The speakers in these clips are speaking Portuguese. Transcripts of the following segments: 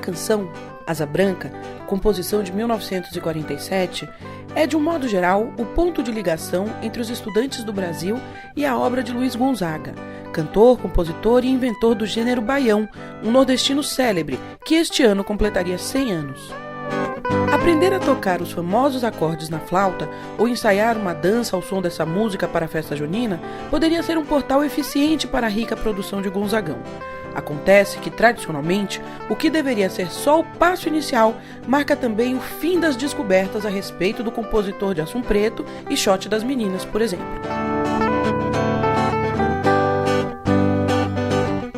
canção, Asa Branca, composição de 1947, é, de um modo geral, o ponto de ligação entre os estudantes do Brasil e a obra de Luiz Gonzaga, cantor, compositor e inventor do gênero baião, um nordestino célebre que este ano completaria 100 anos. Aprender a tocar os famosos acordes na flauta ou ensaiar uma dança ao som dessa música para a festa junina poderia ser um portal eficiente para a rica produção de Gonzagão. Acontece que, tradicionalmente, o que deveria ser só o passo inicial marca também o fim das descobertas a respeito do compositor de Assum Preto e Shot das Meninas, por exemplo.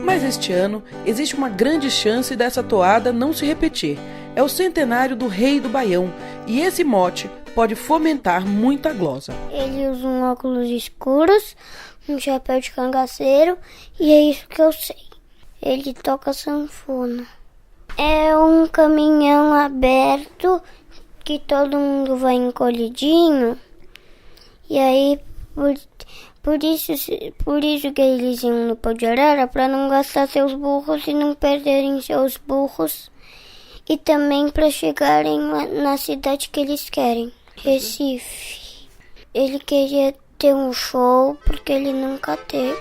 Mas este ano existe uma grande chance dessa toada não se repetir. É o centenário do Rei do Baião e esse mote pode fomentar muita glosa. Ele usa um óculos escuros, um chapéu de cangaceiro e é isso que eu sei. Ele toca sanfona. É um caminhão aberto que todo mundo vai encolhidinho. E aí, por isso que eles iam no pau de arara, para não gastar seus burros e não perderem seus burros. E também para chegarem na cidade que eles querem, Recife. Ele queria ter um show porque ele nunca teve.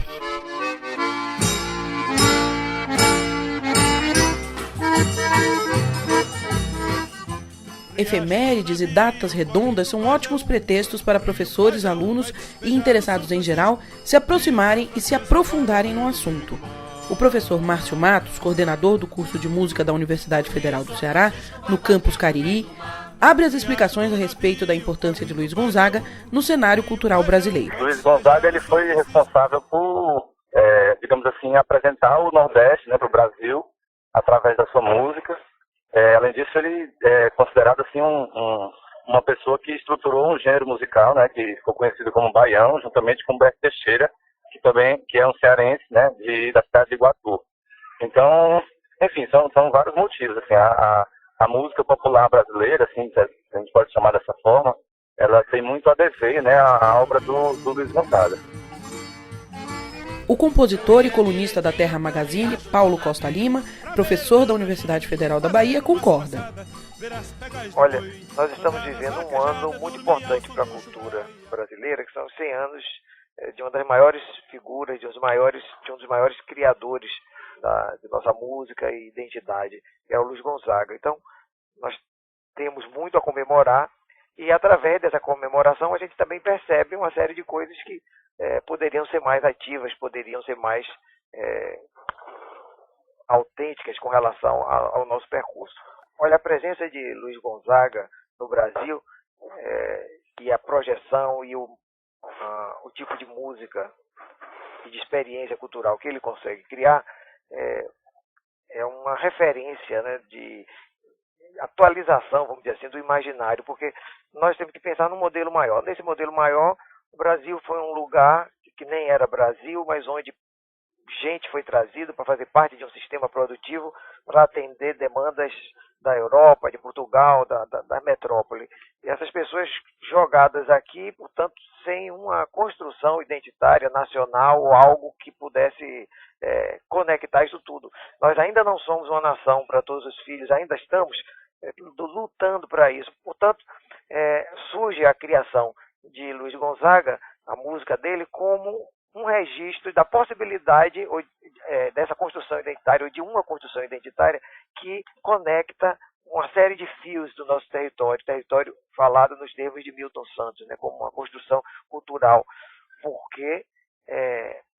Efemérides e datas redondas são ótimos pretextos para professores, alunos e interessados em geral se aproximarem e se aprofundarem no assunto. O professor Márcio Matos, coordenador do curso de música da Universidade Federal do Ceará, no campus Cariri, abre as explicações a respeito da importância de Luiz Gonzaga no cenário cultural brasileiro. Luiz Gonzaga ele foi responsável por, digamos assim, apresentar o Nordeste, né, para o Brasil através da sua música. Além disso, ele é considerado assim uma pessoa que estruturou um gênero musical, né, que ficou conhecido como baião, juntamente com Humberto Teixeira, que é um cearense, né, da cidade de Iguatu. Então, enfim, são vários motivos. Assim, a música popular brasileira, assim, a gente pode chamar dessa forma, ela tem muito a dever, né, à obra do Luiz Gonzaga. O compositor e colunista da Terra Magazine, Paulo Costa Lima, professor da Universidade Federal da Bahia, concorda. Olha, nós estamos vivendo um ano muito importante para a cultura brasileira, que são os 100 anos de uma das maiores figuras, de um dos maiores criadores de nossa música e identidade, que é o Luiz Gonzaga. Então, nós temos muito a comemorar e, através dessa comemoração, a gente também percebe uma série de coisas que poderiam ser mais ativas, poderiam ser mais autênticas com relação ao nosso percurso. Olha, a presença de Luiz Gonzaga no Brasil e a projeção e o tipo de música e de experiência cultural que ele consegue criar é uma referência, né, de atualização, vamos dizer assim, do imaginário, porque nós temos que pensar num modelo maior. Nesse modelo maior, o Brasil foi um lugar que nem era Brasil, mas onde gente foi trazida para fazer parte de um sistema produtivo para atender demandas da Europa, de Portugal, da metrópole. E essas pessoas jogadas aqui, portanto, sem uma construção identitária nacional ou algo que pudesse conectar isso tudo. Nós ainda não somos uma nação para todos os filhos, ainda estamos lutando para isso. Portanto, surge a criação de Luiz Gonzaga, a música dele, como um registro da possibilidade dessa construção identitária, ou de uma construção identitária que conecta uma série de fios do nosso território falado nos termos de Milton Santos, né, como uma construção cultural, porque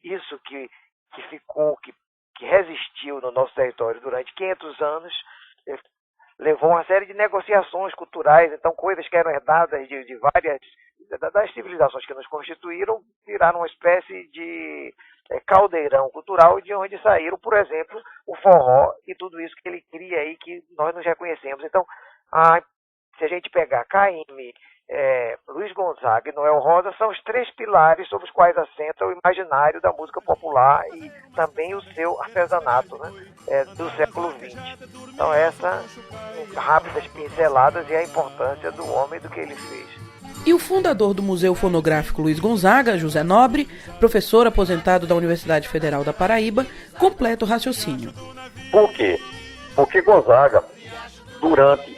isso que ficou, que resistiu no nosso território durante 500 anos, levou uma série de negociações culturais. Então, coisas que eram herdadas de várias das civilizações que nos constituíram viraram uma espécie de caldeirão cultural, de onde saíram, por exemplo, o forró e tudo isso que ele cria aí, que nós nos reconhecemos. Então, se a gente pegar Caymmi, Luiz Gonzaga e Noel Rosa, são os 3 pilares sobre os quais assenta o imaginário da música popular e também o seu artesanato, né, do século XX. Então, rápidas pinceladas e a importância do homem e do que ele fez. E o fundador do Museu Fonográfico Luiz Gonzaga, José Nobre, professor aposentado da Universidade Federal da Paraíba, completa o raciocínio. Por quê? Porque Gonzaga, durante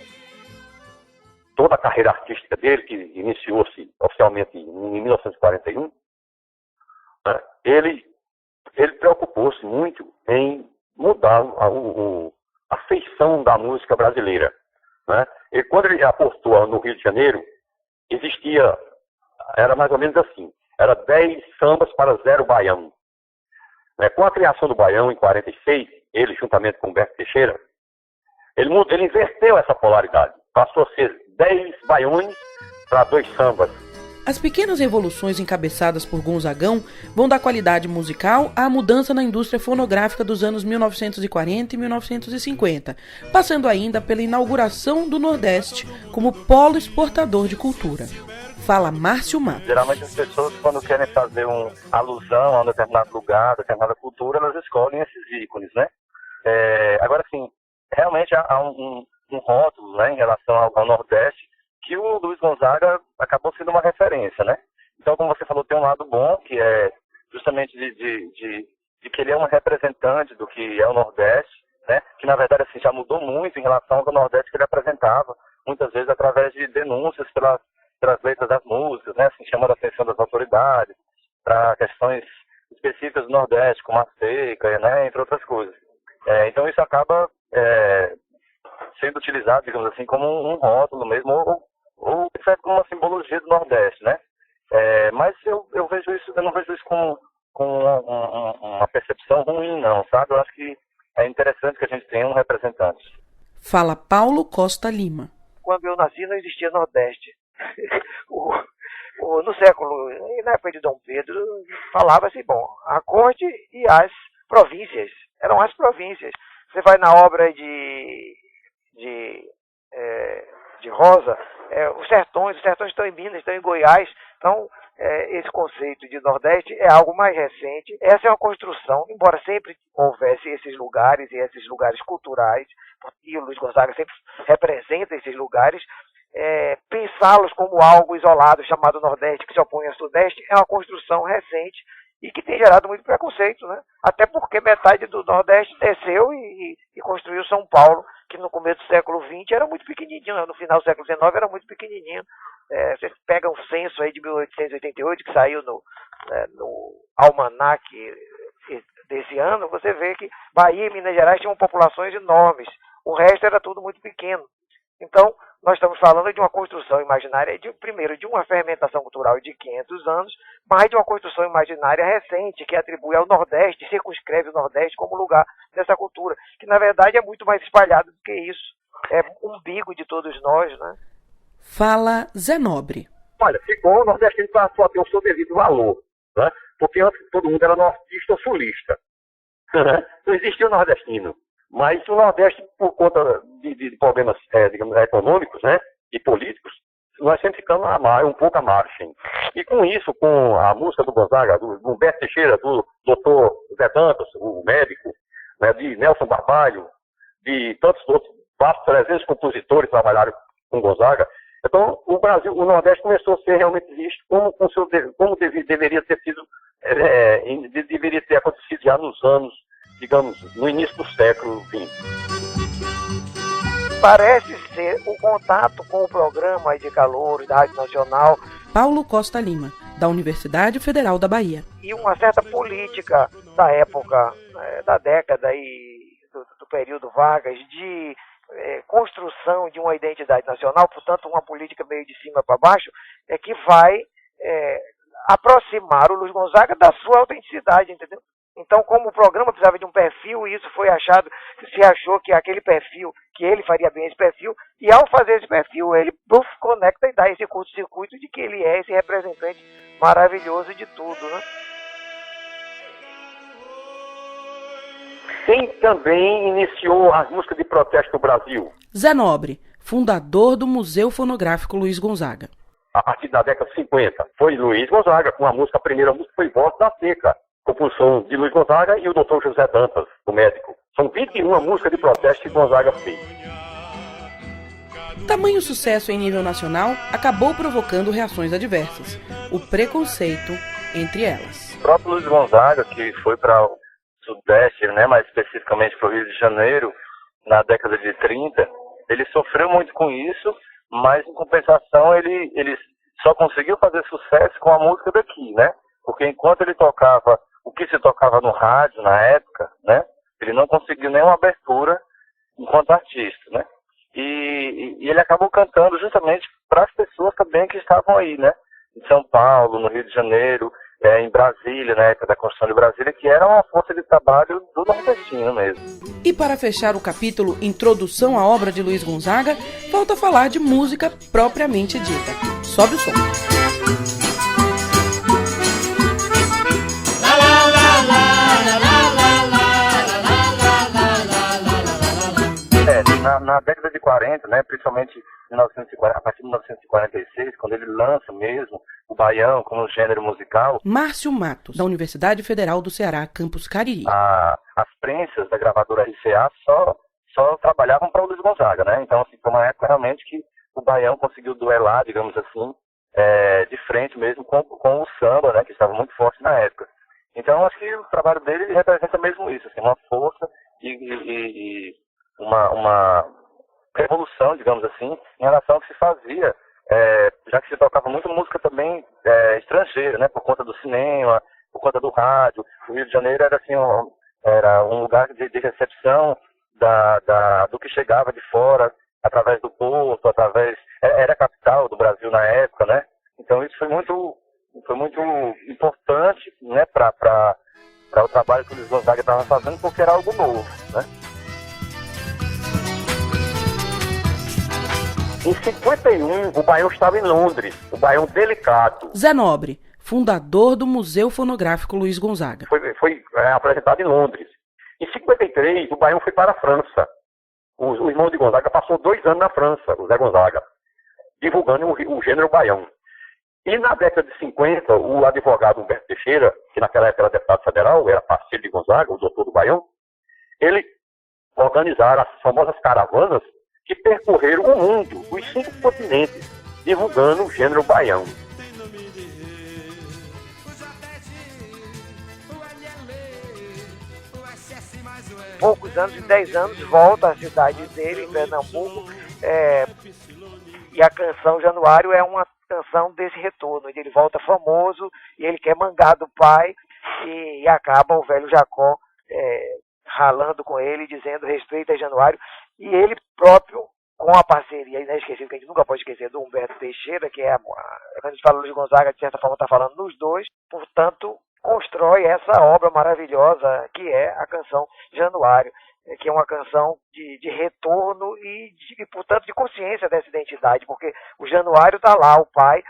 toda a carreira artística dele, que iniciou-se oficialmente em 1941, né, ele preocupou-se muito em mudar a feição da música brasileira. Né? E quando ele apostou no Rio de Janeiro, era mais ou menos assim, era 10 sambas para 0 baião. Né? Com a criação do baião em 46, ele juntamente com Humberto Teixeira, ele inverteu essa polaridade, passou a ser 10 baiões para 2 sambas. As pequenas revoluções encabeçadas por Gonzagão vão da qualidade musical à mudança na indústria fonográfica dos anos 1940 e 1950, passando ainda pela inauguração do Nordeste como polo exportador de cultura. Fala Márcio Matos. Geralmente as pessoas, quando querem fazer uma alusão a um determinado lugar, a determinada cultura, elas escolhem esses ícones, né? Agora, sim, realmente há um rótulo, né, em relação ao Nordeste, que o Luiz Gonzaga acabou sendo uma referência, né? Então, como você falou, tem um lado bom, que é justamente de que ele é um representante do que é o Nordeste, né? Que, na verdade, assim, já mudou muito em relação ao Nordeste que ele apresentava, muitas vezes através de denúncias pelas letras das músicas, né? Assim, chamando a atenção das autoridades para questões específicas do Nordeste, como a seca, né? Entre outras coisas. Então, isso acaba sendo utilizado, digamos assim, como um rótulo mesmo, ou serve como uma simbologia do Nordeste, né? Mas eu não vejo isso com uma percepção ruim, não, sabe? Eu acho que é interessante que a gente tenha um representante. Fala Paulo Costa Lima. Quando eu nasci não existia Nordeste. No século, na época de Dom Pedro, falava-se, a corte e as províncias. Eram as províncias. Você vai na obra de Rosa, os sertões estão em Minas, estão em Goiás. Então, esse conceito de Nordeste é algo mais recente. Essa é uma construção, embora sempre houvesse esses lugares e esses lugares culturais, e o Luiz Gonzaga sempre representa esses lugares, pensá-los como algo isolado chamado Nordeste, que se opõe ao Sudeste, é uma construção recente e que tem gerado muito preconceito, né? Até porque metade do Nordeste desceu e construiu São Paulo, que no começo do século XX era muito pequenininho, no final do século XIX era muito pequenininho. Você pega um censo aí de 1888, que saiu no almanac desse ano, você vê que Bahia e Minas Gerais tinham populações enormes, o resto era tudo muito pequeno. Então, nós estamos falando de uma construção imaginária, primeiro, de uma fermentação cultural de 500 anos, mas de uma construção imaginária recente, que atribui ao Nordeste, circunscreve o Nordeste como lugar dessa cultura, que na verdade é muito mais espalhado do que isso. É umbigo de todos nós, né? Fala Zé Nobre. Olha, ficou o nordestino passou a ter o seu devido valor, né? Porque antes todo mundo era nortista ou sulista. Não existia o nordestino. Mas o Nordeste, por conta de problemas, digamos, econômicos, né, e políticos, nós sempre ficamos um pouco à margem. E com isso, com a música do Gonzaga, do Humberto Teixeira, do doutor Zé Dantas, o médico, né, de Nelson Barbalho, de tantos outros, quase 300 compositores que trabalharam com Gonzaga. Então, o Nordeste começou a ser realmente visto como deveria ter sido, deveria ter acontecido já nos anos, digamos, no início do século XX. Parece ser o contato com o programa de calor da Rádio Nacional. Paulo Costa Lima, da Universidade Federal da Bahia. E uma certa política da época, da década e do período Vargas, de construção de uma identidade nacional, portanto uma política meio de cima para baixo, que vai aproximar o Luiz Gonzaga da sua autenticidade, entendeu? Então, como o programa precisava de um perfil, isso foi se achou que aquele perfil, que ele faria bem esse perfil, e ao fazer esse perfil, ele conecta e dá esse curto-circuito de que ele é esse representante maravilhoso de tudo, né? Quem também iniciou as músicas de protesto no Brasil? Zé Nobre, fundador do Museu Fonográfico Luiz Gonzaga. A partir da década de 50, foi Luiz Gonzaga, com a primeira música foi Voz da Seca, composição de Luiz Gonzaga e o Dr. José Dantas, o médico. São 21 músicas de protesto que Gonzaga fez. Tamanho sucesso em nível nacional acabou provocando reações adversas. O preconceito entre elas. O próprio Luiz Gonzaga, que foi para o Sudeste, né, mais especificamente para o Rio de Janeiro, na década de 30, ele sofreu muito com isso, mas em compensação ele só conseguiu fazer sucesso com a música daqui, né? Porque enquanto ele tocava o que se tocava no rádio na época, né? Ele não conseguiu nenhuma abertura enquanto artista, né? E ele acabou cantando justamente para as pessoas também que estavam aí, né? Em São Paulo, no Rio de Janeiro, em Brasília, na época da construção de Brasília, que era uma força de trabalho do nordestino mesmo. E para fechar o capítulo Introdução à obra de Luiz Gonzaga, falta falar de música propriamente dita. Sobe o som. Na década de 40, né, principalmente a partir de 1946, quando ele lança mesmo o baião como gênero musical. Márcio Matos, da Universidade Federal do Ceará, campus Cariri. As prensas da gravadora RCA só trabalhavam para o Luiz Gonzaga, né? Então, assim, foi uma época realmente que o baião conseguiu duelar, digamos assim, de frente mesmo com o samba, né, que estava muito forte na época. Então, acho que o trabalho dele representa mesmo isso, assim, uma força e uma revolução, digamos assim, em relação ao que se fazia, já que se tocava muito música também estrangeira, né, por conta do cinema, por conta do rádio. O Rio de Janeiro era assim, era um lugar de recepção do que chegava de fora, através do porto, era a capital do Brasil na época, né? Então isso foi muito importante, né, para o trabalho que o Luiz Gonzaga estava fazendo, porque era algo novo, né? Em 51, o baião estava em Londres, o baião delicado. Zé Nobre, fundador do Museu Fonográfico Luiz Gonzaga. Foi apresentado em Londres. Em 53, o baião foi para a França. O irmão de Gonzaga passou 2 anos na França, o Zé Gonzaga, divulgando o gênero baião. E na década de 50, o advogado Humberto Teixeira, que naquela época era deputado federal, era parceiro de Gonzaga, o doutor do baião, ele organizaram as famosas caravanas que percorreram o mundo, os 5 continentes, divulgando o gênero baião. Poucos anos, em 10 anos, volta à cidade dele, em Pernambuco, e a canção Januário é uma canção desse retorno, onde ele volta famoso e ele quer mangar do pai e acaba o velho Jacó ralando com ele, dizendo respeita Januário, e ele próprio, com a parceria inesquecível, que a gente nunca pode esquecer, do Humberto Teixeira, que quando a gente fala Luiz Gonzaga, de certa forma está falando nos dois, portanto, constrói essa obra maravilhosa que é a canção Januário, que é uma canção de retorno e, portanto, de consciência dessa identidade, porque o Januário está lá, o pai,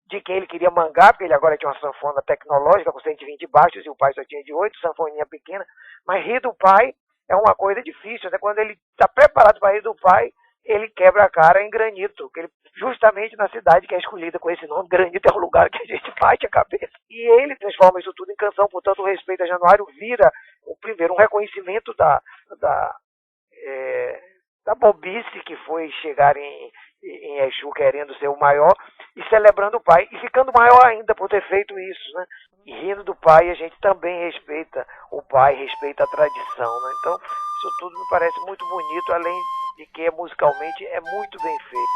de quem ele queria mangar, porque ele agora tinha uma sanfona tecnológica com 120 baixos e o pai só tinha de 8, sanfoninha pequena, mas rir do pai é uma coisa difícil, né? Quando ele está preparado para rir do pai, ele quebra a cara em Granito, justamente na cidade que é escolhida com esse nome. Granito é um lugar que a gente bate a cabeça. E ele transforma isso tudo em canção, portanto o Respeito a Januário vira, primeiro, um reconhecimento da bobice que foi chegar em Exu querendo ser o maior e celebrando o pai, e ficando maior ainda por ter feito isso, né? E rindo do pai, a gente também respeita o pai, respeita a tradição, né? Então, isso tudo me parece muito bonito, além de que musicalmente é muito bem feito.